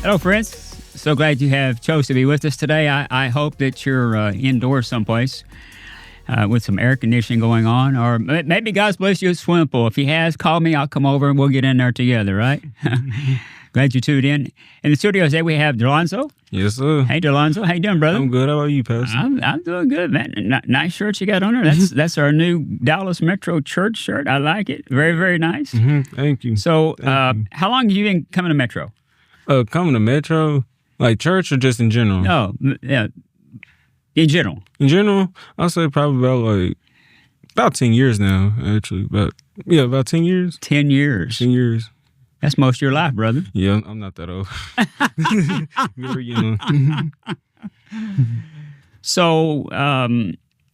Hello, friends. So glad you have chose to be with us today. I hope that you're indoors someplace with some air conditioning going on, or maybe God's blessed you a swimming pool. If He has, call me. I'll come over and we'll get in there together, right? Glad you tuned in. In the studio today, we have Delonzo. Yes, sir. Hey, Delonzo. How you doing, brother? I'm good. How about you, Pastor? I'm doing good, man. Nice shirt you got on there. That's our new Dallas Metro Church shirt. I like it. Very, very nice. Thank you. So, how long have you been coming to Metro? Coming to Metro, like church or just in general? No, yeah, in general. In general, I'll say probably about 10 years now, actually. About 10 years. 10 years. 10 years. That's most of your life, brother. Yeah, I'm not that old. Very young. So,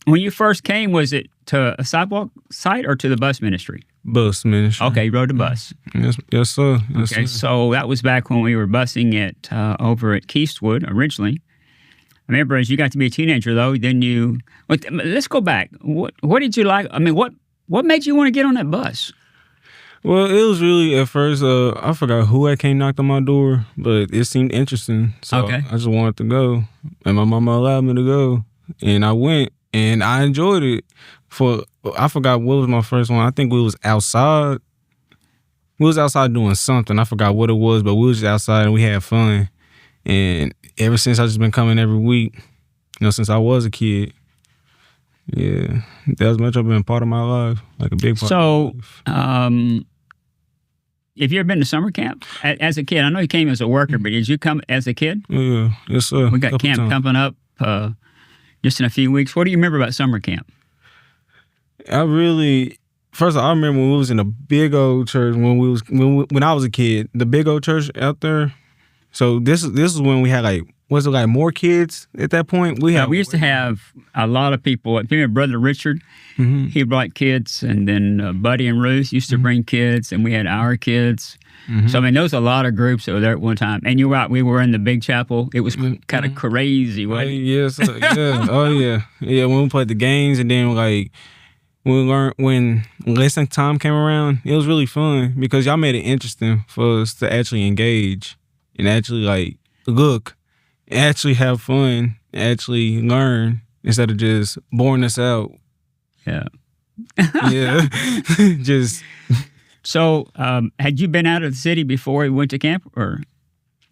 when you first came, was it to a sidewalk site or to the bus ministry? Bus ministry. Okay, you rode the bus. Yes, sir. Yes, Okay, sir. so that was back when we were busing over at Keithwood originally. I remember as you got to be a teenager, though, then you... Let's go back. What did you like? I mean, what made you want to get on that bus? Well, it was really, at first, I forgot who had came knocked on my door, but it seemed interesting. So Okay. I just wanted to go. And my mama allowed me to go. And I went, and I enjoyed it. I forgot what was my first one. I think we was outside. We was outside doing something. I forgot what it was, but we was just outside and we had fun. And ever since, I've just been coming every week, since I was a kid. Yeah, that's much been part of my life, like a big part. So, have you ever been to summer camp as a kid? I know you came as a worker, but did you come as a kid? Yeah, yes, sir. We got camp coming up just in a few weeks. What do you remember about summer camp? I remember when we was in a big old church when I was a kid, the big old church out there. So this is when we had was it more kids at that point? We used to have a lot of people. I think Brother Richard, he brought kids, and then Buddy and Ruth used to bring kids, and we had our kids. So, I mean, there was a lot of groups that were there at one time. And you're right, we were in the big chapel. It was kind of crazy, wasn't it? Yes, yeah. Oh, yeah. Yeah, when we played the games, and then, when lesson time came around, it was really fun because y'all made it interesting for us to actually engage and actually, look, actually have fun, actually learn instead of just boring us out. Yeah. Yeah. Just... So, had you been out of the city before you went to camp, or?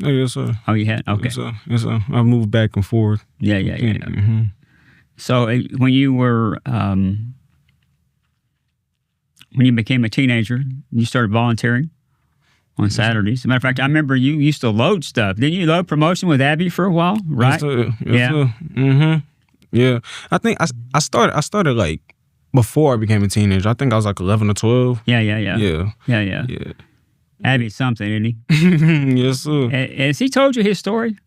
Oh, yes, sir. Oh, you had? Okay. Yes, sir. I moved back and forth. Yeah. Mm-hmm. So, when you were, when you became a teenager, you started volunteering on Saturdays. As a matter of fact, I remember you used to load stuff. Didn't you load promotion with Abby for a while, right? Yes, sir. Yeah. Sir. Mm-hmm. Yeah. I think I started before I became a teenager. I think I was 11 or 12. Yeah. Abby's something, isn't he? Yes, sir. Has he told you his story?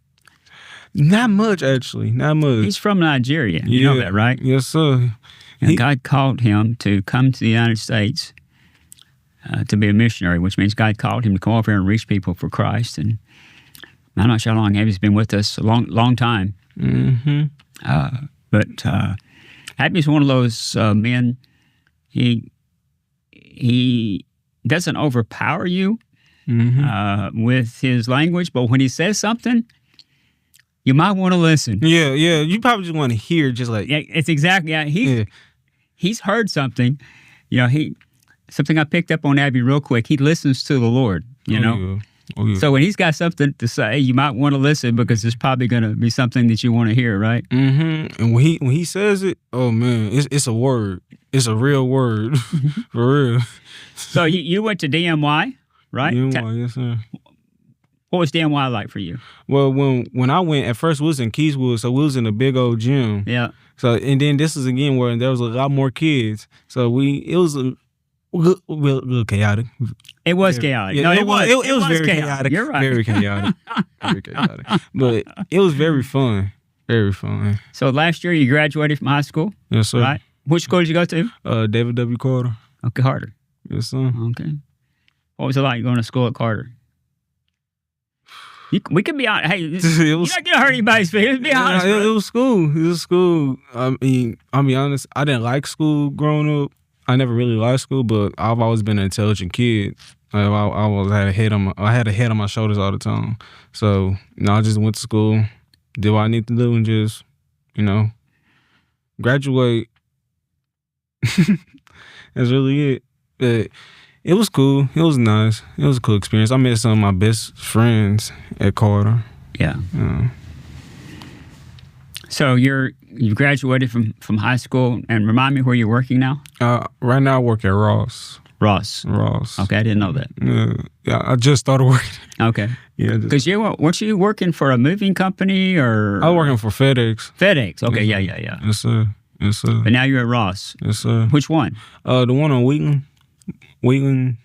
Not much, actually. Not much. He's from Nigeria. You know that, right? Yes, sir. And God called him to come to the United States to be a missionary, which means God called him to come over here and reach people for Christ. And I'm not sure how long Abby's been with us, a long time. Mm-hmm. But Abby's one of those men, he doesn't overpower you with his language, but when he says something, you might want to listen. Yeah. You probably just want to hear, Yeah, it's exactly, he's heard something. Something I picked up on Abby real quick. He listens to the Lord, know. Oh, yeah. So when he's got something to say, you might want to listen because it's probably going to be something that you want to hear, right? Mm-hmm. And when he says it, oh man, it's a word. It's a real word, for real. So you went to DMY, right? DMY, yes, sir. What was DMY like for you? Well, when I went, at first we was in Keithwood, so we was in a big old gym. Yeah. So, and then this is again where there was a lot more kids. So it was a little chaotic. It was chaotic. Yeah, No, it was very chaotic. chaotic. You're right. Very chaotic. Very chaotic. But it was very fun. Very fun. So last year you graduated from high school? Yes, sir. Right. Which school did you go to? David W. Carter. Okay, Carter. Yes, sir. Okay. What was it like going to school at Carter? We could be honest. Hey, you're not gonna hurt anybody's feelings. Be honest. It was school. It was school. I mean, I'll be honest. I didn't like school growing up. I never really liked school, but I've always been an intelligent kid. Like, I had a head on my shoulders all the time. So I just went to school, did what I need to do, and just graduate. That's really it. But it was cool. It was nice. It was a cool experience. I met some of my best friends at Carter. Yeah. So you graduated from high school, and remind me where you're working now. Right now I work at Ross. Ross. Okay, I didn't know that. Yeah, I just started working. Okay. Yeah. Because weren't you working for a moving company or? I was working for FedEx. FedEx. Okay. Yes, Yeah. Yes, sir. Yes, sir. But now you're at Ross. Yes, sir. Which one? The one on Wheatland, Lyndon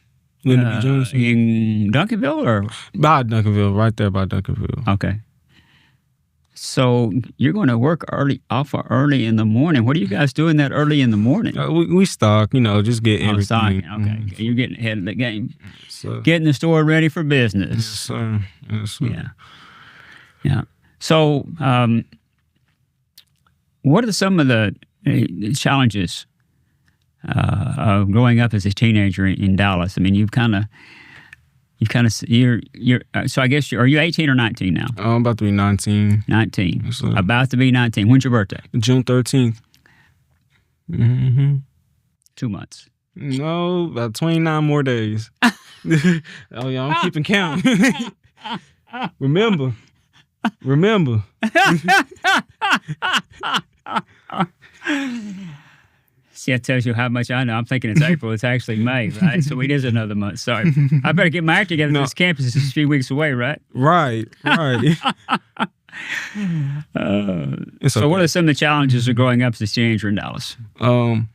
B. Johnson. In Duncanville or? By Duncanville, right there by Duncanville. Okay. So you're going to work early in the morning. What are you guys doing that early in the morning? We stock, just get everything. Stocking. Okay. You're getting ahead of the game. So, Getting the store ready for business. yes, sir. Yes, sir. Yeah. So what are some of the challenges of growing up as a teenager in Dallas? I mean, you're so I guess are you 18 or 19 now? I'm about to be 19. 19. Yes, sir. About to be 19. When's your birthday? June 13th. 2 months. No, about 29 more days. Oh, yeah, I'm keeping count. Remember. See, that tells you how much I know. I'm thinking it's April. It's actually May, right? So it is another month. Sorry. I better get my act together. No. This campus is just a few weeks away, right? Right. So what are some of the challenges of growing up as a teenager in Dallas? One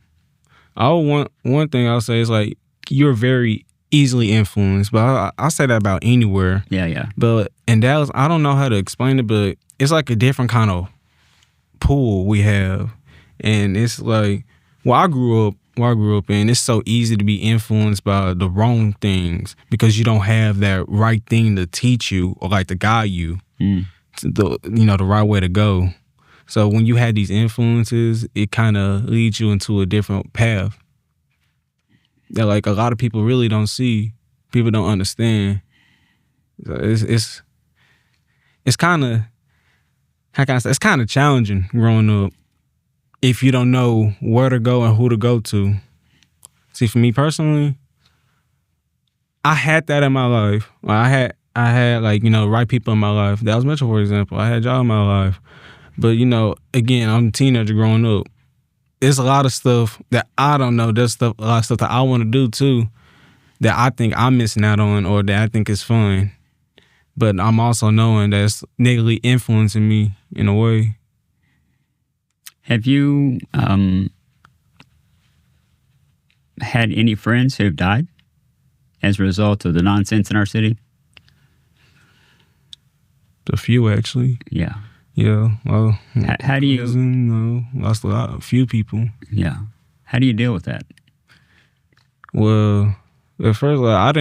thing I'll say is like you're very easily influenced, but I say that about anywhere. Yeah. But in Dallas, I don't know how to explain it, but it's like a different kind of pool we have, and it's like where I grew up in, it's so easy to be influenced by the wrong things because you don't have that right thing to teach you or like to guide you to the right way to go. So when you have these influences, it kind of leads you into a different path that like a lot of people really don't see, people don't understand. So it's kind of, how can I say, it's kind of challenging growing up if you don't know where to go and who to go to. See, for me personally, I had that in my life. I had like, right people in my life. That was Mitchell, for example. I had y'all in my life. But, again, I'm a teenager growing up. There's a lot of stuff that I don't know. There's a lot of stuff that I want to do, too, that I think I'm missing out on or that I think is fun. But I'm also knowing that's negatively influencing me in a way. Have you had any friends who've died as a result of the nonsense in our city? A few, actually. Yeah. Yeah. Well, how do you... lost a few people. Yeah. How do you deal with that? Well, at first, I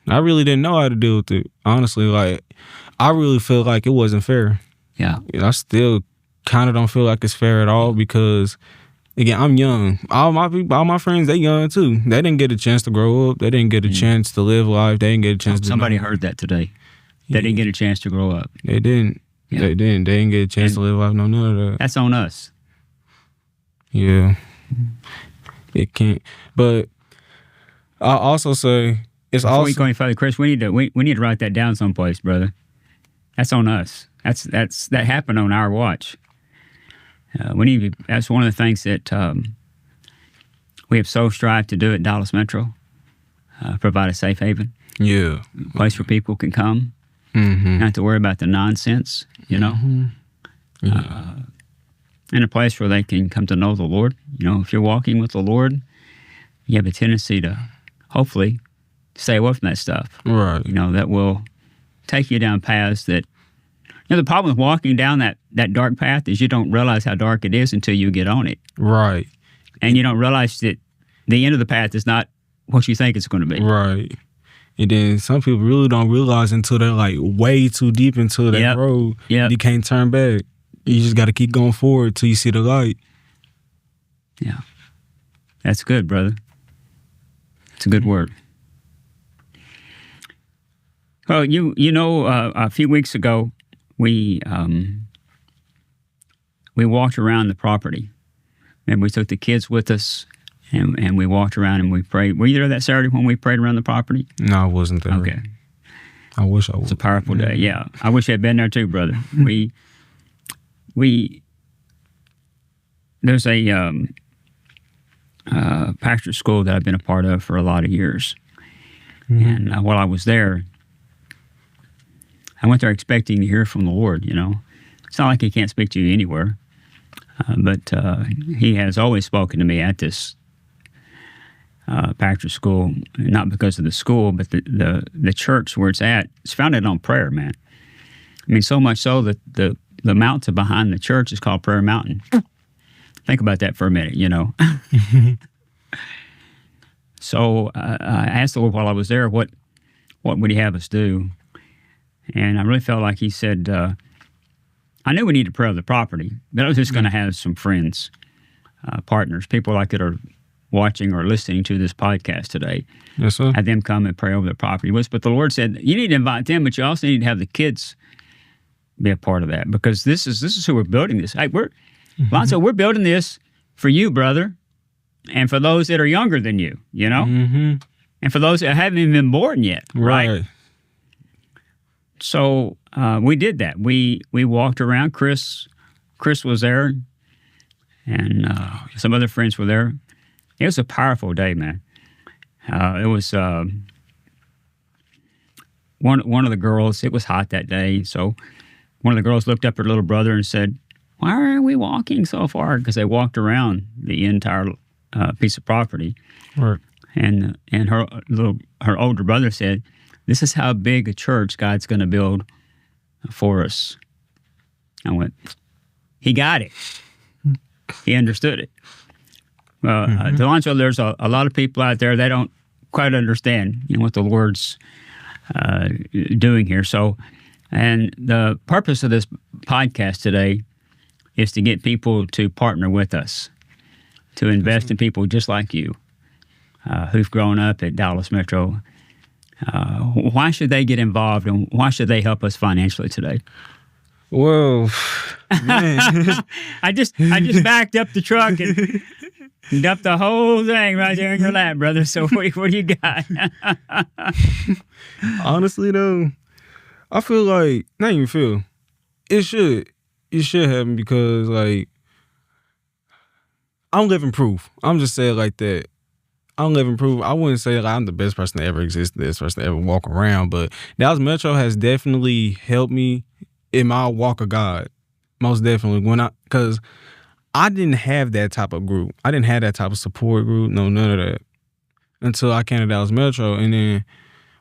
really didn't know how to deal with it. Honestly, I really feel like it wasn't fair. Yeah. I still kind of don't feel like it's fair at all because, again, I'm young. All my friends, they young too. They didn't get a chance to grow up. They didn't get a chance to live life. They didn't get a chance to... Somebody heard that today. They didn't get a chance to grow up. They didn't. Yeah. They didn't. They didn't get a chance to live life. None of that. That's on us. Yeah. It can't. But I also say it's Before also... we go any further, Chris, we need to write that down someplace, brother. That's on us. That happened on our watch. That's one of the things that we have so strived to do at Dallas Metro. Provide a safe haven. Yeah. A place where people can come. Mm-hmm. Not have to worry about the nonsense, Mm-hmm. Yeah. And a place where they can come to know the Lord. If you're walking with the Lord, you have a tendency to hopefully stay away from that stuff. Right. That will take you down paths that... the problem with walking down that dark path is you don't realize how dark it is until you get on it. Right. And you don't realize that the end of the path is not what you think it's going to be. Right. And then some people really don't realize until they're like way too deep into that road. Yep. You can't turn back. You just got to keep going forward till you see the light. Yeah. That's good, brother. It's a good word. Well, a few weeks ago, we walked around the property, and we took the kids with us, and we walked around and we prayed. Were you there that Saturday when we prayed around the property? No, I wasn't there. Okay. I wish I was. It's a powerful day. Yeah, I wish I had been there too, brother. There's a pastor school that I've been a part of for a lot of years, and while I was there, I went there expecting to hear from the Lord. It's not like He can't speak to you anywhere, but He has always spoken to me at this pastor school, not because of the school, but the church where it's at. It's founded on prayer, man. I mean, so much so that the mountain behind the church is called Prayer Mountain. Think about that for a minute, So I asked the Lord while I was there, what would He have us do? And I really felt like He said, I knew we needed to pray over the property, but I was just going to have some friends, partners, people like that are watching or listening to this podcast today. Yes, sir. Have them come and pray over the property. But the Lord said, you need to invite them, but you also need to have the kids be a part of that, because this is who we're building this. Hey, Lonzo, we're building this for you, brother, and for those that are younger than you, and for those that haven't even been born yet, right? So we did that. We walked around. Chris was there, and some other friends were there. It was a powerful day, man. It was one of the girls. It was hot that day, so one of the girls looked up at her little brother and said, "Why are we walking so far?" Because they walked around the entire piece of property. Right. And her older brother said, "This is how big a church God's going to build for us." I went, he got it. He understood it. Delonzo, there's a lot of people out there that don't quite understand what the Lord's doing here. So, and the purpose of this podcast today is to get people to partner with us, to invest in people just like you, who've grown up at Dallas Metro. Why should they get involved, and why should they help us financially today? Well, man. I just backed up the truck and dumped the whole thing right there in your lap, brother. So what do you got? Honestly, though, I feel like, not even feel, it should happen, because, like, I'm living proof. I'm just saying it like that. I'm living proof. I wouldn't say like I'm the best person to ever exist, the best person to ever walk around, but Dallas Metro has definitely helped me in my walk of God. Most definitely. Because I didn't have that type of group. I didn't have that type of support group. No, none of that. Until I came to Dallas Metro. And then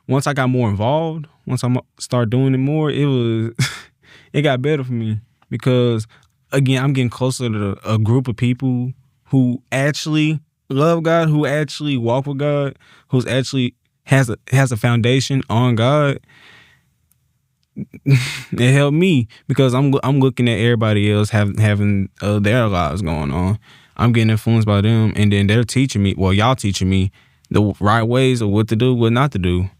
once I got more involved, once I started doing it more, it got better for me. Because, again, I'm getting closer to a group of people who actually love God, who actually walk with God, who's actually has a foundation on God. It helped me, because I'm looking at everybody else having their lives going on. I'm getting influenced by them, and then they're teaching me. Well, y'all teaching me the right ways of what to do, what not to do.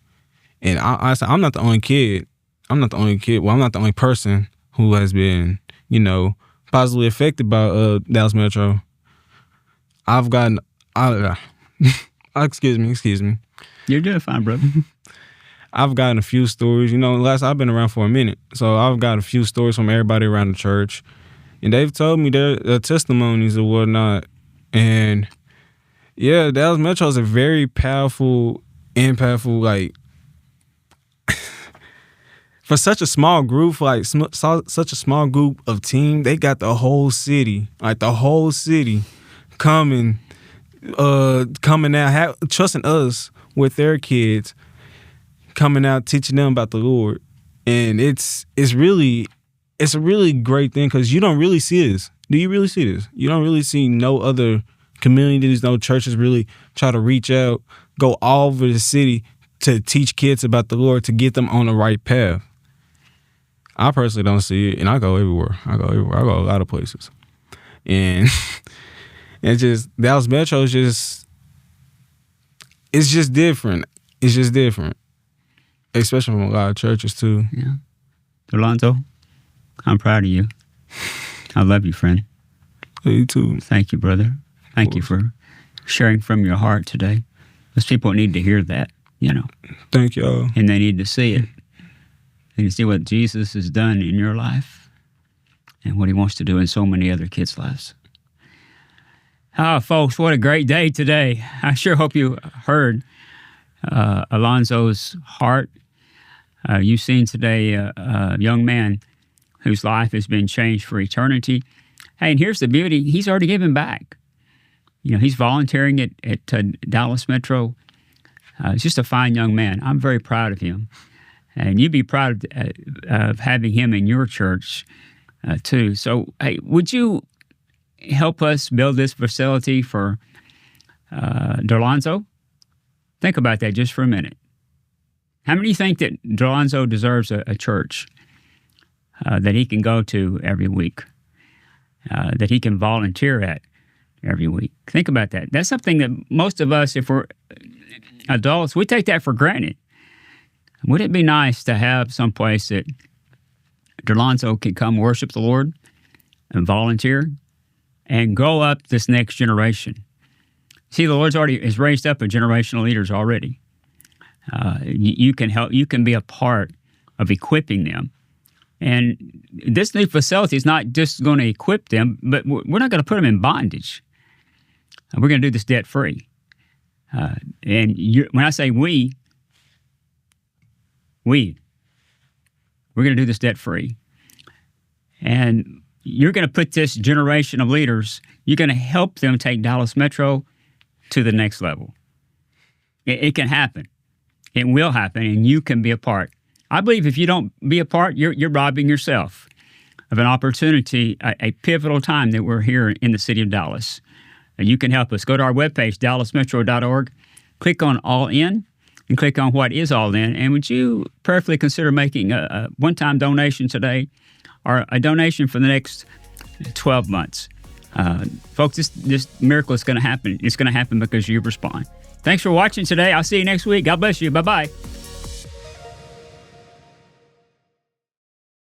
And I said, I'm not the only kid. I'm not the only kid. Well, I'm not the only person who has been, positively affected by Dallas Metro. I've gotten. Excuse me. You're doing fine, brother. I've gotten a few stories. I've been around for a minute, so I've got a few stories from everybody around the church, and they've told me their testimonies or whatnot. And yeah, Dallas Metro is a very powerful, impactful, like, for such a small group, such a small group of team, they got the whole city coming out, trusting us with their kids, coming out, teaching them about the Lord. And it's a really great thing, because you don't really see this. Do you really see this? You don't really see no other communities, no churches really try to reach out, go all over the city to teach kids about the Lord, to get them on the right path. I personally don't see it, and I go everywhere. I go a lot of places. And it's just, Dallas Metro is it's just different. It's just different. especially from a lot of churches too. Yeah. Alonzo, I'm proud of you. I love you, friend. You too. Thank you, brother. Thank you for sharing from your heart today. Those people need to hear that, Thank y'all. and they need to see it. They need to see what Jesus has done in your life and what he wants to do in so many other kids' lives. Folks, what a great day today. I sure hope you heard Alonzo's heart. You've seen today a young man whose life has been changed for eternity. Hey, and here's the beauty. He's already given back. He's volunteering at Dallas Metro. He's just a fine young man. I'm very proud of him. And you'd be proud of having him in your church, too. So, hey, would you help us build this facility for Delonzo? Think about that just for a minute. How many think that Delonzo deserves a church that he can go to every week, that he can volunteer at every week? Think about that. That's something that most of us, if we're adults, we take that for granted. Wouldn't it be nice to have some place that Delonzo can come worship the Lord and volunteer and grow up this next generation? See, the Lord's already has raised up a generation of leaders already. You can help. You can be a part of equipping them. And this new facility is not just going to equip them, but we're not going to put them in bondage. We're going to do this debt-free. When I say we're going to do this debt-free. And you're going to put this generation of leaders, you're going to help them take Dallas Metro to the next level. It can happen. It will happen, and you can be a part. I believe if you don't be a part, you're robbing yourself of an opportunity, a pivotal time that we're here in the city of Dallas. And you can help us. Go to our webpage, dallasmetro.org, click on All In, and click on What is All In. And would you prayerfully consider making a one-time donation today or a donation for the next 12 months? Folks, this miracle is going to happen. It's going to happen because you respond. Thanks for watching today. I'll see you next week. God bless you. Bye-bye.